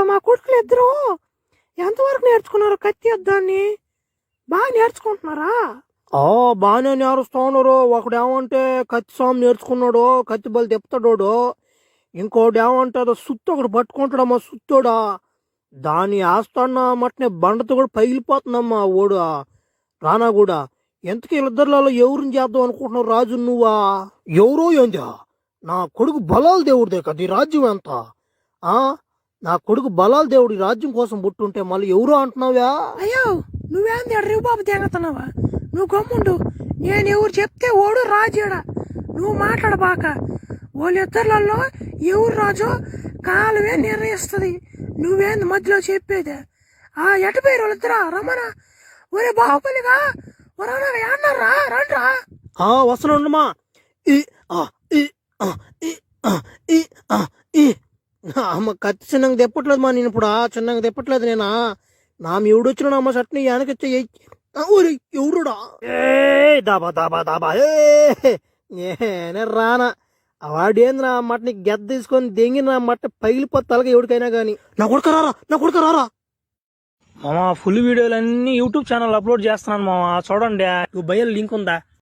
మా కొడుకులు ఇద్దరు ఎంతవరకు నేర్చుకున్నారు కత్తి యుద్ధాన్ని? బాగా నేర్చుకుంటున్నారా? బాగానే నేర్చుతా ఉన్నారు. ఒకడు ఏమంటే కత్తి స్వామి నేర్చుకున్నాడు, కత్తి బలి తిప్పుతాడు. ఇంకోటి ఏమంటే సుత్తు ఒకటి పట్టుకుంటాడమ్మా, సుత్తోడా దాన్ని వేస్తాడన్నా మటనే బండతో కూడా పగిలిపోతుందమ్మా ఓడు రానా కూడా. ఎంతకీ వీళ్ళిద్దరిలో ఎవరిని చేద్దాం అనుకుంటున్నావు? రాజు నువ్వా? ఎవరో ఏందా? నా కొడుకు బలాల దేవుడిదే కదా ఈ రాజ్యం ఎంత. నా కొడుకు బలాల దేవుడు ఈ రాజ్యం కోసం పుట్టుంటే మళ్ళీ ఎవరో అంటున్నావా? అయ్యో నువ్వేంది రేవు బాబు తెగతున్నావా? నువ్వు గమ్ముండు. నేను ఎవరు చెప్తే ఓడు రాజుడా. నువ్వు మాట్లాడబాక. వాళ్ళిద్దరిలో ఎవరు రాజు కాలమే నిర్ణయిస్తుంది. నువ్వేంది మధ్యలో చెప్పేదే? ఎటపోయారు వాళ్ళిద్దరా? రమణ ఒరే బాహుబలిగా అన్నారా? రండ్రా. వస్తున్నామ్మా. అమ్మ కత్తి చిన్నగా తెప్పట్లేదు మా. నేను ఇప్పుడు చిన్నగా తెప్పట్లేదు. నేనా నా ఎవడు వచ్చినాడు అమ్మ చట్నీ వెనకొచ్చే ఎవరుడా? దాబా దాబా దాబా నేనే రానా. వాడేంది నా మట నీకు గెద్ద తీసుకొని దెంగిన నా మట్ట పగిలిపోతే తలగా ఎవరికైనా కానీ. నా కొడుకు రారా మామ. ఫుల్ వీడియోలన్నీ యూట్యూబ్ ఛానల్ అప్లోడ్ చేస్తున్నాను మామ, చూడండి. బయలు లింక్ ఉందా?